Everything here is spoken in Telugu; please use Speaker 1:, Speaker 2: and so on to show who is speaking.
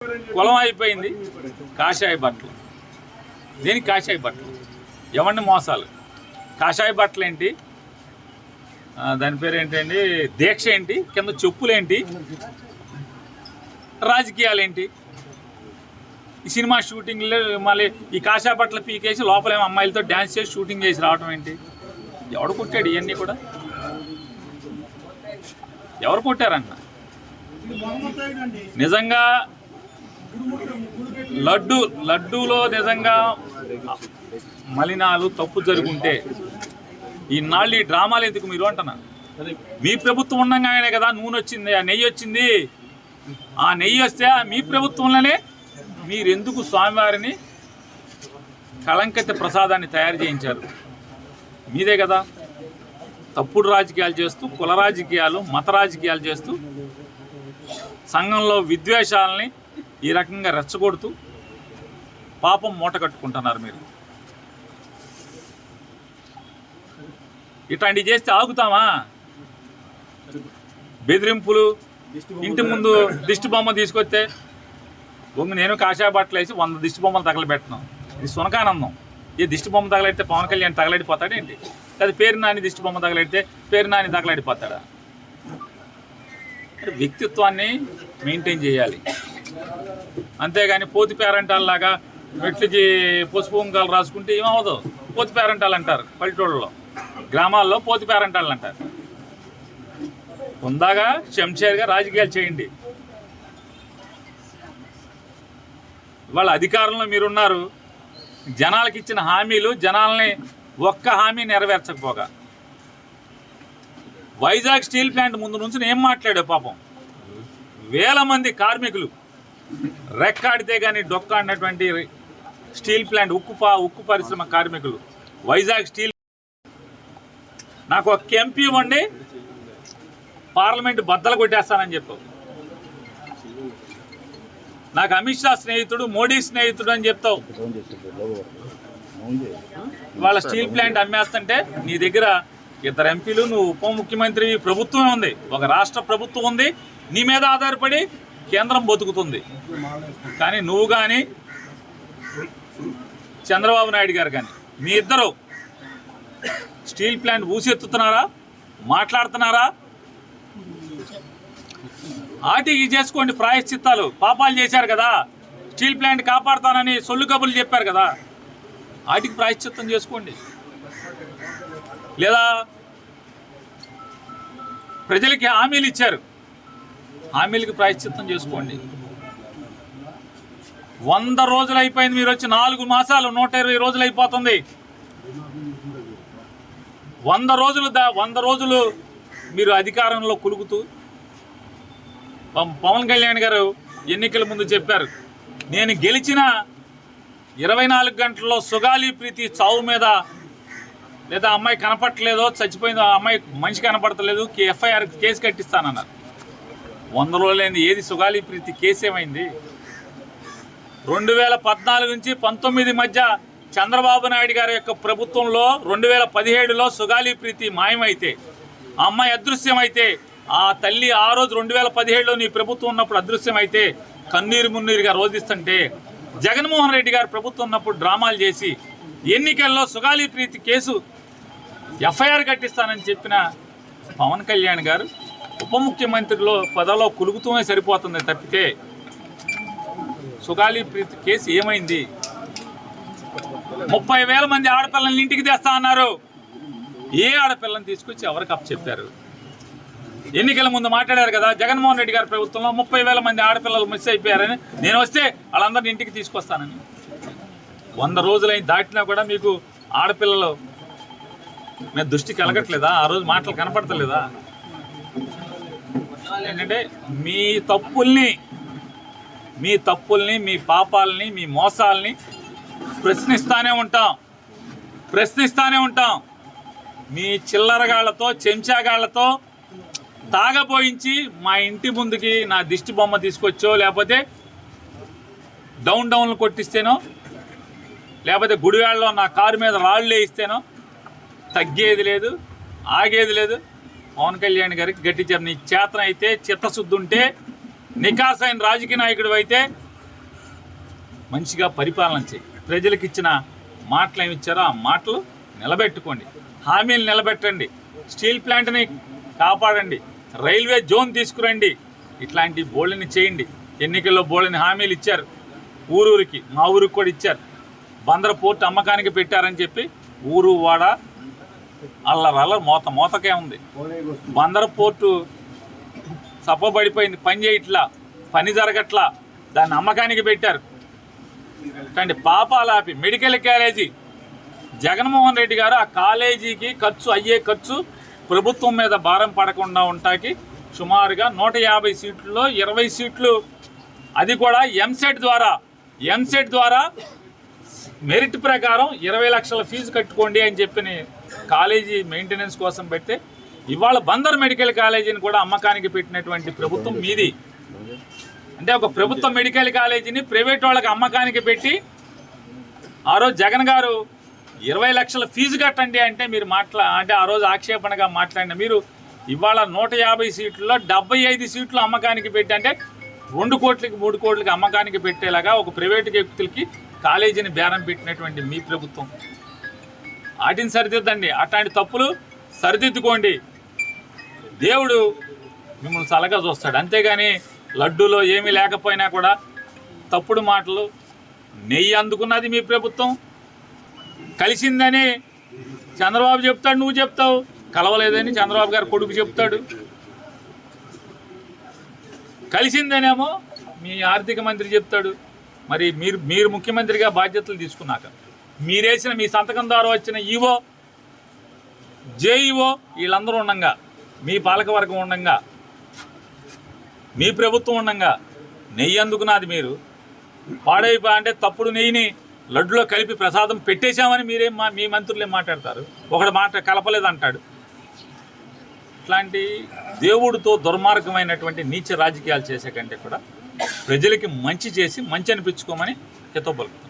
Speaker 1: కులం అయిపోయింది. కాషాయ బట్టలు, దేనికి కాషాయ బట్టలు? ఎవరిని మోసాలు? కాషాయ బట్టలు ఏంటి, దాని పేరు ఏంటండి, దీక్ష ఏంటి, కింద చెప్పులేంటి, రాజకీయాలు ఏంటి? ఈ సినిమా షూటింగ్లో మళ్ళీ ఈ కాషాయ బట్టలు పీకేసి లోపలేమో అమ్మాయిలతో డ్యాన్స్ చేసి షూటింగ్ చేసి రావడం ఏంటి? ఎవడు కొట్టాడు ఇవన్నీ కూడా? ఎవరు కొట్టారన్న? నిజంగా లడ్డూలో నిజంగా మలినాలు తప్పు జరుగుంటే ఈనాళ్ళు ఈ డ్రామాలు ఎందుకు మీరు అంటున్నా? మీ ప్రభుత్వం ఉండగానే కదా నూనె వచ్చింది, ఆ నెయ్యి వచ్చింది. ఆ నెయ్యి వస్తే మీ ప్రభుత్వంలోనే మీరెందుకు స్వామివారిని కళంకిత ప్రసాదాన్ని తయారు చేయించారు? మీదే కదా. తప్పుడు రాజకీయాలు చేస్తూ, కుల రాజకీయాలు, మత రాజకీయాలు చేస్తూ, సంఘంలో విద్వేషాలని ఈ రకంగా రెచ్చగొడుతూ పాపం మూట కట్టుకుంటున్నారు మీరు. ఇట్లాంటివి చేస్తే ఆగుతామా? బెదిరింపులు, ఇంటి ముందు దిష్టి బొమ్మ తీసుకొస్తే నేను కాషాయ బట్టలు వేసి 100 దిష్టి బొమ్మలు తగలబెట్టను. ఇది సునకానందం. ఏ దిష్టి బొమ్మ తగలెడితే పవన్ కళ్యాణ్ తగలడిపోతాడు ఏంటి? అది పేరు నాని దిష్టి బొమ్మ తగలెడితే పేరు నాని తగలడిపోతాడా? వ్యక్తిత్వాన్ని మెయింటైన్ చేయాలి, అంతేగాని పోతి పేరంటాల్లాగా మెట్లకి పసుపు కుంకాలు రాసుకుంటే ఏమవదు. పోతి పేరంటాలు అంటారు పల్లెటూళ్ళలో, గ్రామాల్లో పోతి పేరంటాలు అంటారు. ఉందాగా శంషేర్గా రాజకీయాలు చేయండి. ఇవాళ అధికారంలో మీరున్నారు, జనాలకు ఇచ్చిన హామీలు జనాలని ఒక్క హామీ నెరవేర్చకపోగా వైజాగ్ స్టీల్ ప్లాంట్ ముందు నుంచి ఏం మాట్లాడావు? పాపం వేల మంది కార్మికులు రెక్కాడితే కానీ డొక్కాడినటువంటి స్టీల్ ప్లాంట్ ఉక్కు పరిశ్రమ కార్మికులు వైజాగ్ స్టీల్. నాకు ఒక ఎంపీ ఇవ్వండి, పార్లమెంట్ బద్దలు కొట్టేస్తానని చెప్పావు. నాకు అమిత్ షా స్నేహితుడు, మోడీ స్నేహితుడు అని చెప్తావు. ఇవాళ స్టీల్ ప్లాంట్ అమ్మేస్తుంటే నీ దగ్గర 2 ఎంపీలు, నువ్వు ఉప ముఖ్యమంత్రి, ప్రభుత్వమే ఉంది, ఒక రాష్ట్ర ప్రభుత్వం ఉంది, నీ మీద ఆధారపడి కేంద్రం బతుకుతుంది. కానీ నువ్వు కానీ చంద్రబాబు నాయుడు గారు కానీ మీ ఇద్దరు స్టీల్ ప్లాంట్ ఊసెత్తుతున్నారా, మాట్లాడుతున్నారా? ఆటికి చేసుకోండి ప్రాయశ్చిత్తాలు. పాపాలు చేశారు కదా, స్టీల్ ప్లాంట్ కాపాడుతానని సొల్లు కబుర్లు చెప్పారు కదా, వాటికి ప్రాయశ్చిత్తం చేసుకోండి. లేదా ప్రజలకి హామీలు ఇచ్చారు, హామీలకి ప్రాయశ్చిత్తం చేసుకోండి. 100 రోజులు అయిపోయింది, మీరు వచ్చి 4 మాసాలు, 120 రోజులు అయిపోతుంది. 100 రోజులు మీరు అధికారంలో కులుగుతూ. పవన్ కళ్యాణ్ గారు ఎన్నికల ముందు చెప్పారు, నేను గెలిచిన 24 గంటల్లో సుగాలి ప్రీతి చావు మీద, లేదా అమ్మాయి కనపడలేదో, చచ్చిపోయిందో, అమ్మాయి మనిషి కనపడతలేదు, ఎఫ్ఐఆర్ కేసు కట్టిస్తానన్నారు. 100 రోజులైంది, ఏది సుగాలి ప్రీతి కేసు ఏమైంది? 2014 నుంచి 19 మధ్య చంద్రబాబు నాయుడు గారి యొక్క ప్రభుత్వంలో 2017లో సుగాలి ప్రీతి మాయమైతే, ఆ అమ్మాయి అదృశ్యమైతే, ఆ తల్లి ఆ రోజు 2017లో నీ ప్రభుత్వం ఉన్నప్పుడు అదృశ్యమైతే కన్నీరు మున్నీరుగా రోధిస్తుంటే, జగన్మోహన్ రెడ్డి గారు ప్రభుత్వం ఉన్నప్పుడు డ్రామాలు చేసి ఎన్నికల్లో సుగాలి ప్రీతి కేసు ఎఫ్ఐఆర్ కట్టిస్తానని చెప్పిన పవన్ కళ్యాణ్ గారు ఉప ముఖ్యమంత్రిలో పదవిలో కులుగుతూనే సరిపోతుంది తప్పితే సుగాలి ప్రీతి కేసు ఏమైంది? 30,000 మంది ఆడపిల్లల్ని ఇంటికి తెస్తా అన్నారు. ఏ ఆడపిల్లని తీసుకొచ్చి ఎవరికి అప్పచెప్పారు? ఎన్నికల ముందు మాట్లాడారు కదా, జగన్మోహన్ రెడ్డి గారి ప్రభుత్వంలో 30,000 మంది ఆడపిల్లలు మిస్ అయిపోయారని, నేను వస్తే వాళ్ళందరినీ ఇంటికి తీసుకొస్తానని. 100 రోజులైన దాటినా కూడా మీకు ఆడపిల్లలు మీద దృష్టి కలగట్లేదా? ఆ రోజు మాటలు కనపడతలేదా? ఏంటంటే మీ తప్పుల్ని, మీ పాపాలని, మీ మోసాలని ప్రశ్నిస్తూనే ఉంటాం. మీ చిల్లరగాళ్లతో, చెంచాగాళ్లతో తాగపోయించి మా ఇంటి ముందుకి నా దిష్టి బొమ్మ తీసుకొచ్చో, లేకపోతే డౌన్లు కొట్టిస్తేనో, లేకపోతే గుడివాడలో నా కారు మీద రాళ్ళు వేయిస్తేనో తగ్గేది లేదు, ఆగేది లేదు. పవన్ కళ్యాణ్ గారికి గట్టి చెప్పిన, నీ చేతన అయితే, చిత్తశుద్ధి ఉంటే, నికాసైన రాజకీయ నాయకుడు అయితే మంచిగా పరిపాలన చేయి. ప్రజలకు ఇచ్చిన మాటలు ఏమి ఇచ్చారో ఆ మాటలు నిలబెట్టుకోండి, హామీలు నిలబెట్టండి, స్టీల్ ప్లాంట్ని కాపాడండి, రైల్వే జోన్ తీసుకురండి, ఇట్లాంటి బోళ్ళని చేయండి. ఎన్నికల్లో బోళ్ళని హామీలు ఇచ్చారు, ఊరూరికి, మా ఊరికి కూడా ఇచ్చారు. బందర పోర్టు అమ్మకానికి పెట్టారని చెప్పి ఊరు వాడ అల్లరల్ల మోతకే ఉంది. బందర పోర్టు సప్పబడిపోయింది, పని చేయట్లా, పని జరగట్లా, దాన్ని అమ్మకానికి పెట్టారు. కానీ పాపాలాపి మెడికల్ కాలేజీ జగన్మోహన్ రెడ్డి గారు ఆ కాలేజీకి అయ్యే ఖర్చు ప్రభుత్వం మీద భారం పడకుండా ఉంటాకి సుమారుగా 150 సీట్లలో 20 సీట్లు, అది కూడా ఎంసెట్ ద్వారా మెరిట్ ప్రకారం 20 లక్షల ఫీజు కట్టుకోండి అని చెప్పి కాలేజీ మెయింటెనెన్స్ కోసం పెడితే ఇవాళ బందర్ మెడికల్ కాలేజీని కూడా అమ్మకానికి పెట్టినటువంటి ప్రభుత్వం మీది. అంటే ఒక ప్రభుత్వ మెడికల్ కాలేజీని ప్రైవేట్ వాళ్ళకి అమ్మకానికి పెట్టి ఆ రోజు జగన్ గారు 20 లక్షల ఫీజు కట్టండి అంటే మీరు అంటే ఆ రోజు ఆక్షేపణగా మాట్లాడిన మీరు ఇవాళ 150 సీట్లలో 75 సీట్లు అమ్మకానికి పెట్టి, అంటే 2 కోట్లకి 3 కోట్లకి అమ్మకానికి పెట్టేలాగా ఒక ప్రైవేటు వ్యక్తులకి కాలేజీని బేరం పెట్టినటువంటి మీ ప్రభుత్వం. వాటిని సరిదిద్దండి, అట్లాంటి తప్పులు సరిదిద్దుకోండి. దేవుడు మిమ్మల్ని చల్లగా చూస్తాడు. అంతేగాని లడ్డూలో ఏమీ లేకపోయినా కూడా తప్పుడు మాటలు, నెయ్యి అందుకున్నది మీ ప్రభుత్వం, కలిసిందని చంద్రబాబు చెప్తాడు, నువ్వు చెప్తావు, కలవలేదని చంద్రబాబు గారు కొడుకు చెప్తాడు, కలిసిందనేమో మీ ఆర్థిక మంత్రి చెప్తాడు. మరి మీరు ముఖ్యమంత్రిగా బాధ్యతలు తీసుకున్నాక మీరేసిన మీ సంతకం ద్వారా వచ్చిన ఈవో, జేఈఓ వీళ్ళందరూ ఉండంగా, మీ పాలకవర్గం ఉండంగా, మీ ప్రభుత్వం ఉండంగా నెయ్యి అందుకున్నది మీరు అంటే తప్పుడు నెయ్యిని లడ్డులో కలిపి ప్రసాదం పెట్టేశామని మీ మంత్రులు ఏం మాట్లాడతారు? ఒకడు మాట కలపలేదంటాడు. ఇట్లాంటి దేవుడితో దుర్మార్గమైనటువంటి నీచ రాజకీయాలు చేసే కంటే కూడా ప్రజలకి మంచి చేసి మంచి అనిపించుకోమని హితవు పలుకుతాం.